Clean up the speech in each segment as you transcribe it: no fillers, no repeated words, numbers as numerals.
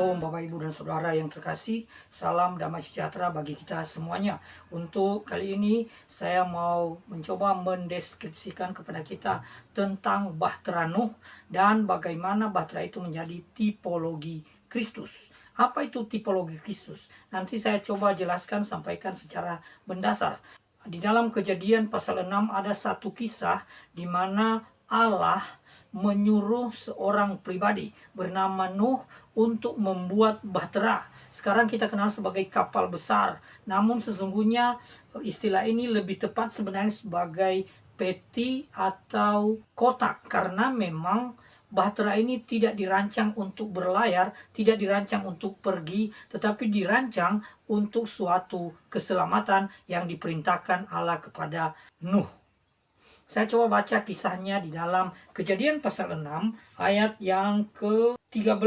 Shalom Bapak Ibu dan Saudara yang terkasih. Salam damai sejahtera bagi kita semuanya. Untuk kali ini saya mau mencoba mendeskripsikan kepada kita tentang Bahtera Nuh dan bagaimana Bahtera itu menjadi tipologi Kristus. Apa itu tipologi Kristus? Nanti saya coba jelaskan, sampaikan secara mendasar. Di dalam Kejadian pasal 6 ada satu kisah di mana Allah menyuruh seorang pribadi bernama Nuh untuk membuat bahtera. Sekarang kita kenal sebagai kapal besar. Namun sesungguhnya istilah ini lebih tepat sebenarnya sebagai peti atau kotak. Karena memang bahtera ini tidak dirancang untuk berlayar, tidak dirancang untuk pergi, tetapi dirancang untuk suatu keselamatan yang diperintahkan Allah kepada Nuh. Saya coba baca kisahnya di dalam Kejadian pasal 6 ayat yang ke-13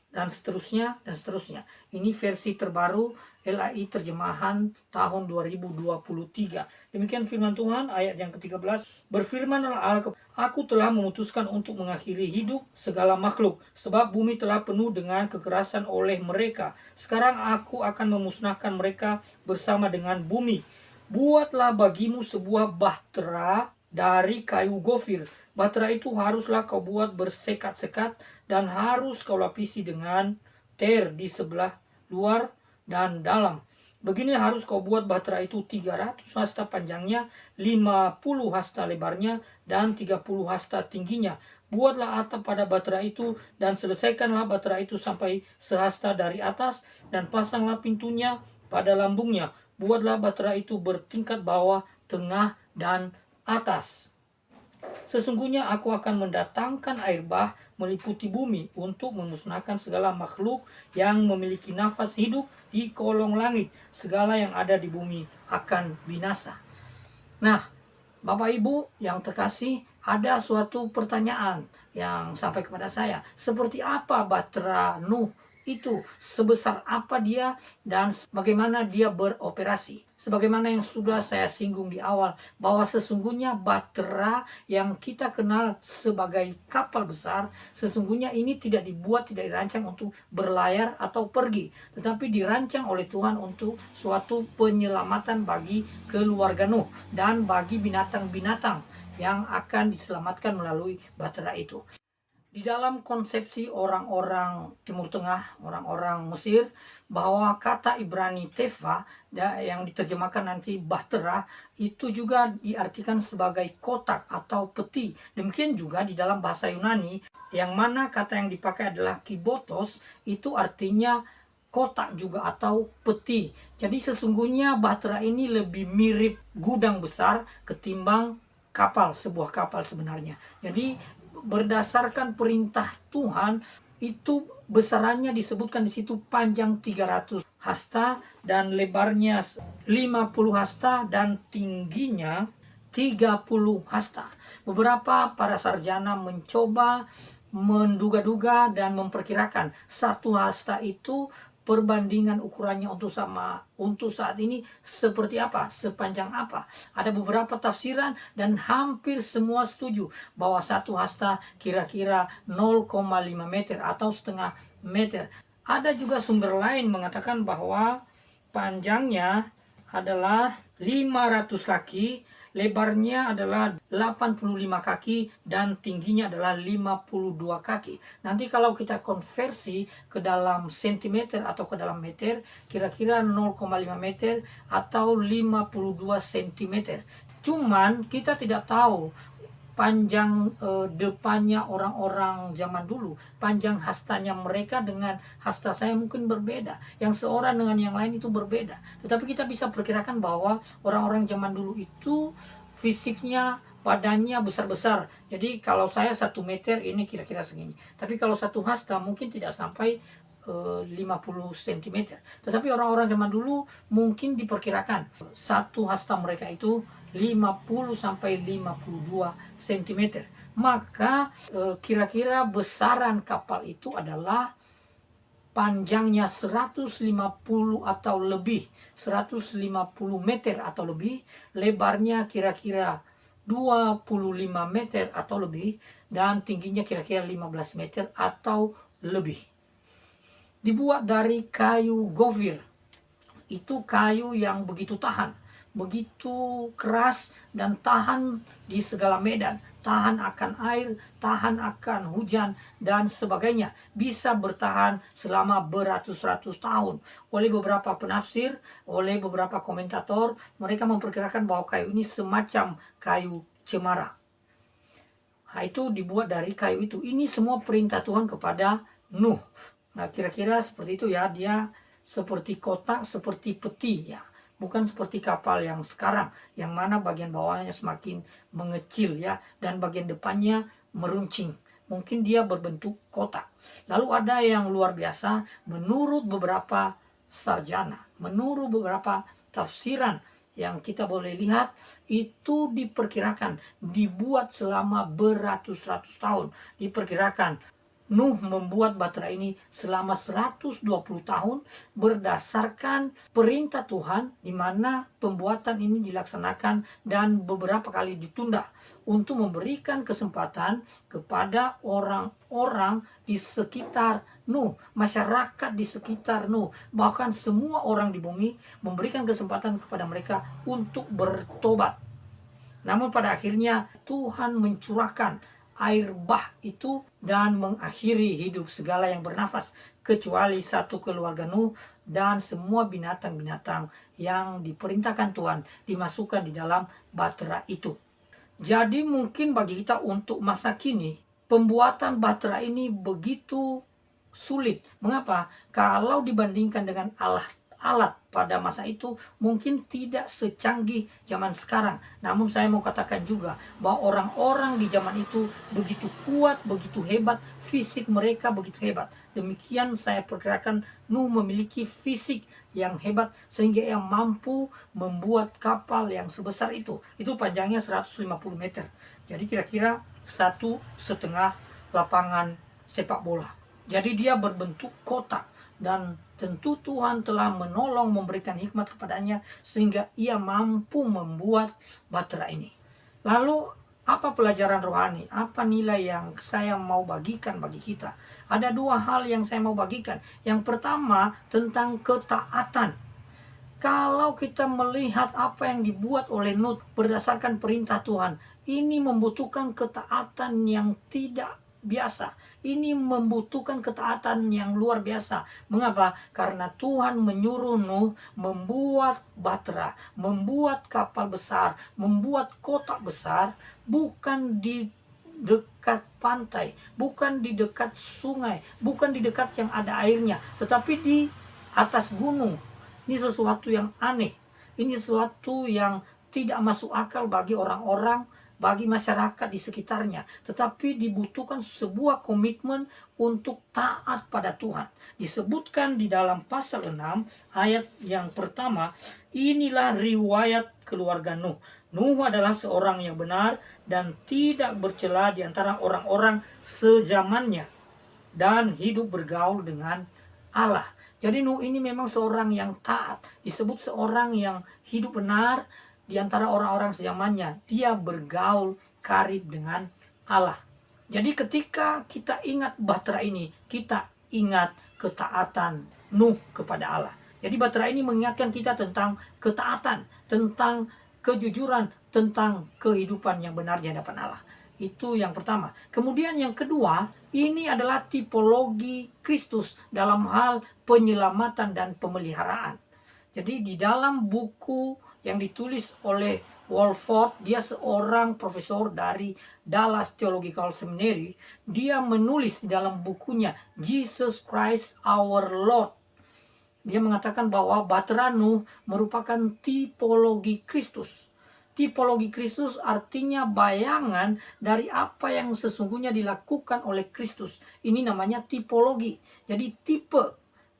dan seterusnya dan seterusnya. Ini versi terbaru LAI terjemahan tahun 2023. Demikian firman Tuhan ayat yang ke-13. Berfirmanlah Allah, aku telah memutuskan untuk mengakhiri hidup segala makhluk, sebab bumi telah penuh dengan kekerasan oleh mereka. Sekarang aku akan memusnahkan mereka bersama dengan bumi. Buatlah bagimu sebuah bahtera dari kayu gofir. Bahtera itu haruslah kau buat bersekat-sekat dan harus kau lapisi dengan ter di sebelah luar dan dalam. Begini harus kau buat bahtera itu 300 hasta panjangnya, 50 hasta lebarnya, dan 30 hasta tingginya. Buatlah atap pada bahtera itu dan selesaikanlah bahtera itu sampai sehasta dari atas dan pasanglah pintunya pada lambungnya. Buatlah bahtera itu bertingkat bawah, tengah, dan atas. Sesungguhnya aku akan mendatangkan air bah meliputi bumi untuk memusnahkan segala makhluk yang memiliki nafas hidup di kolong langit. Segala yang ada di bumi akan binasa. Nah, Bapak Ibu yang terkasih, ada suatu pertanyaan yang sampai kepada saya. Seperti apa bahtera Nuh itu? Sebesar apa dia dan bagaimana dia beroperasi? Sebagaimana yang sudah saya singgung di awal, bahwa sesungguhnya bahtera yang kita kenal sebagai kapal besar, sesungguhnya ini tidak dibuat, tidak dirancang untuk berlayar atau pergi, tetapi dirancang oleh Tuhan untuk suatu penyelamatan bagi keluarga Nuh dan bagi binatang-binatang yang akan diselamatkan melalui bahtera itu. Di dalam konsepsi orang-orang Timur Tengah, orang-orang Mesir, bahwa kata Ibrani teva yang diterjemahkan nanti bahtera itu juga diartikan sebagai kotak atau peti. Demikian juga di dalam bahasa Yunani, yang mana kata yang dipakai adalah kibotos, itu artinya kotak juga atau peti. Jadi sesungguhnya bahtera ini lebih mirip gudang besar ketimbang kapal, sebuah kapal sebenarnya. Jadi berdasarkan perintah Tuhan itu besarannya disebutkan di situ panjang 300 hasta dan lebarnya 50 hasta dan tingginya 30 hasta. Beberapa para sarjana mencoba menduga-duga dan memperkirakan satu hasta itu perbandingan ukurannya untuk saat ini seperti apa, sepanjang apa. Ada beberapa tafsiran dan hampir semua setuju bahwa satu hasta kira-kira 0,5 meter atau setengah meter. Ada juga sumber lain mengatakan bahwa panjangnya adalah 500 kaki, lebarnya adalah 85 kaki, dan tingginya adalah 52 kaki. Nanti kalau kita konversi ke dalam sentimeter atau ke dalam meter, kira-kira 0,5 meter atau 52 sentimeter. Cuman kita tidak tahu panjang depannya orang-orang zaman dulu, panjang hastanya mereka dengan hasta saya mungkin berbeda, yang seorang dengan yang lain itu berbeda. Tetapi kita bisa perkirakan bahwa orang-orang zaman dulu itu fisiknya, badannya besar-besar. Jadi kalau saya 1 meter ini kira-kira segini, tapi kalau satu hasta mungkin tidak sampai 50 cm. Tetapi orang-orang zaman dulu mungkin diperkirakan satu hasta mereka itu 50 sampai 52 cm. Maka kira-kira besaran kapal itu adalah panjangnya 150 atau lebih, 150 meter atau lebih, lebarnya kira-kira 25 meter atau lebih, dan tingginya kira-kira 15 meter atau lebih. dibuat dari kayu gofir. Itu kayu yang begitu tahan, begitu keras dan tahan di segala medan, tahan akan air, tahan akan hujan dan sebagainya, bisa bertahan selama beratus-ratus tahun. Oleh beberapa penafsir, oleh beberapa komentator, mereka memperkirakan bahwa kayu ini semacam kayu cemara. Nah, itu dibuat dari kayu itu. Ini semua perintah Tuhan kepada Nuh. Nah, kira-kira seperti itu ya. Dia seperti kotak, seperti peti ya. Bukan seperti kapal yang sekarang, yang mana bagian bawahnya semakin mengecil ya, dan bagian depannya meruncing. Mungkin dia berbentuk kotak. Lalu ada yang luar biasa, menurut beberapa sarjana, menurut beberapa tafsiran yang kita boleh lihat, itu diperkirakan dibuat selama beratus-ratus tahun. Diperkirakan Nuh membuat bahtera ini selama 120 tahun berdasarkan perintah Tuhan, di mana pembuatan ini dilaksanakan dan beberapa kali ditunda untuk memberikan kesempatan kepada orang-orang di sekitar Nuh, masyarakat di sekitar Nuh, bahkan semua orang di bumi, memberikan kesempatan kepada mereka untuk bertobat. Namun pada akhirnya Tuhan mencurahkan air bah itu dan mengakhiri hidup segala yang bernafas, kecuali satu keluarga Nuh dan semua binatang-binatang yang diperintahkan Tuhan dimasukkan di dalam bahtera itu. Jadi mungkin bagi kita untuk masa kini, pembuatan bahtera ini begitu sulit. Mengapa? Kalau dibandingkan dengan alat pada masa itu mungkin tidak secanggih zaman sekarang. Namun saya mau katakan juga bahwa orang-orang di zaman itu begitu kuat, begitu hebat, fisik mereka begitu hebat. Demikian saya perkirakan Nuh memiliki fisik yang hebat sehingga ia mampu membuat kapal yang sebesar itu. Itu panjangnya 150 meter. Jadi kira-kira 1,5 lapangan sepak bola. Jadi dia berbentuk kotak, dan tentu Tuhan telah menolong, memberikan hikmat kepadanya sehingga ia mampu membuat bahtera ini. Lalu apa pelajaran rohani? Apa nilai yang saya mau bagikan bagi kita? Ada dua hal yang saya mau bagikan. Yang pertama tentang ketaatan. Kalau kita melihat apa yang dibuat oleh Nuh berdasarkan perintah Tuhan, ini membutuhkan ketaatan yang tidak biasa. Ini membutuhkan ketaatan yang luar biasa. Mengapa? Karena Tuhan menyuruh Nuh membuat bahtera, membuat kapal besar, membuat kotak besar, bukan di dekat pantai, bukan di dekat sungai, bukan di dekat yang ada airnya, tetapi di atas gunung. Ini sesuatu yang aneh. Ini sesuatu yang tidak masuk akal bagi orang-orang, bagi masyarakat di sekitarnya. Tetapi dibutuhkan sebuah komitmen untuk taat pada Tuhan. Disebutkan di dalam pasal 6 ayat yang pertama, inilah riwayat keluarga Nuh. Nuh adalah seorang yang benar dan tidak bercela di antara orang-orang sezamannya, dan hidup bergaul dengan Allah. Jadi Nuh ini memang seorang yang taat. Disebut seorang yang hidup benar di antara orang-orang sezamannya. Dia bergaul karib dengan Allah. Jadi ketika kita ingat bahtera ini, kita ingat ketaatan Nuh kepada Allah. Jadi bahtera ini mengingatkan kita tentang ketaatan, tentang kejujuran, tentang kehidupan yang benar di hadapan Allah. Itu yang pertama. Kemudian yang kedua, ini adalah tipologi Kristus dalam hal penyelamatan dan pemeliharaan. Jadi di dalam buku yang ditulis oleh Walford, dia seorang profesor dari Dallas Theological Seminary, dia menulis di dalam bukunya Jesus Christ Our Lord. Dia mengatakan bahwa bahtera Nuh merupakan tipologi Kristus. Tipologi Kristus artinya bayangan dari apa yang sesungguhnya dilakukan oleh Kristus. Ini namanya tipologi. Jadi tipe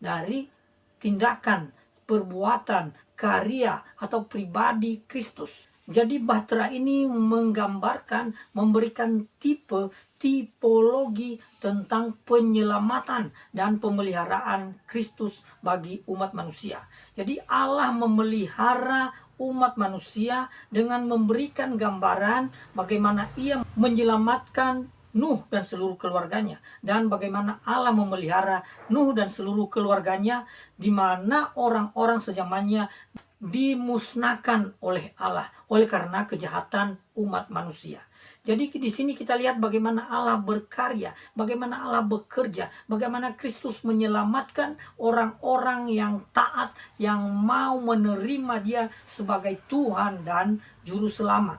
dari tindakan, perbuatan, karya atau pribadi Kristus. Jadi bahtera ini menggambarkan, memberikan tipologi tentang penyelamatan dan pemeliharaan Kristus bagi umat manusia. Jadi Allah memelihara umat manusia dengan memberikan gambaran bagaimana ia menyelamatkan Nuh dan seluruh keluarganya, dan bagaimana Allah memelihara Nuh dan seluruh keluarganya, di mana orang-orang sezamannya dimusnahkan oleh Allah oleh karena kejahatan umat manusia. Jadi di sini kita lihat bagaimana Allah berkarya, bagaimana Allah bekerja, bagaimana Kristus menyelamatkan orang-orang yang taat, yang mau menerima Dia sebagai Tuhan dan Juru Selamat.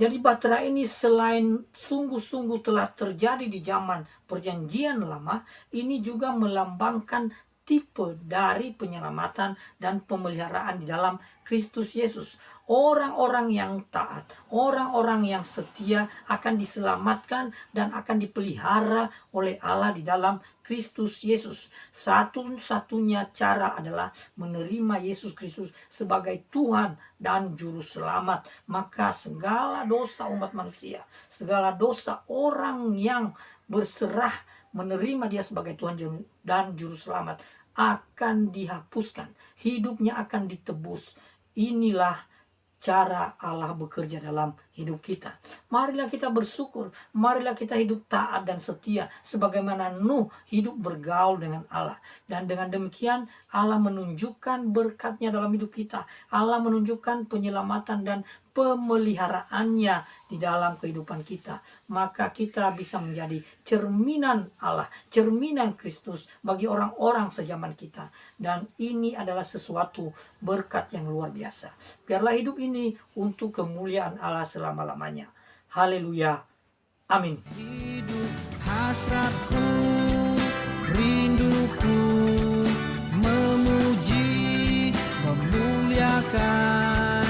Jadi bahtera ini selain sungguh-sungguh telah terjadi di zaman Perjanjian Lama, ini juga melambangkan tipe dari penyelamatan dan pemeliharaan di dalam Kristus Yesus. Orang-orang yang taat, orang-orang yang setia akan diselamatkan dan akan dipelihara oleh Allah di dalam Kristus Yesus. Satu-satunya cara adalah menerima Yesus Kristus sebagai Tuhan dan Juru Selamat. Maka segala dosa umat manusia, segala dosa orang yang berserah menerima Dia sebagai Tuhan dan Juru Selamat akan dihapuskan. Hidupnya akan ditebus. Inilah cara Allah bekerja dalam hidup kita. Marilah kita bersyukur, marilah kita hidup taat dan setia sebagaimana Nuh hidup bergaul dengan Allah. Dan dengan demikian Allah menunjukkan berkat-Nya dalam hidup kita. Allah menunjukkan penyelamatan dan pemeliharaannya di dalam kehidupan kita. Maka kita bisa menjadi cerminan Allah, cerminan Kristus bagi orang-orang sejaman kita. Dan ini adalah sesuatu berkat yang luar biasa. Biarlah hidup ini untuk kemuliaan Allah selama-lamanya. Haleluya. Amin. Hidup hasratku, rinduku, memuji, memuliakan,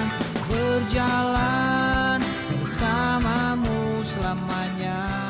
berjalan bersamamu selamanya.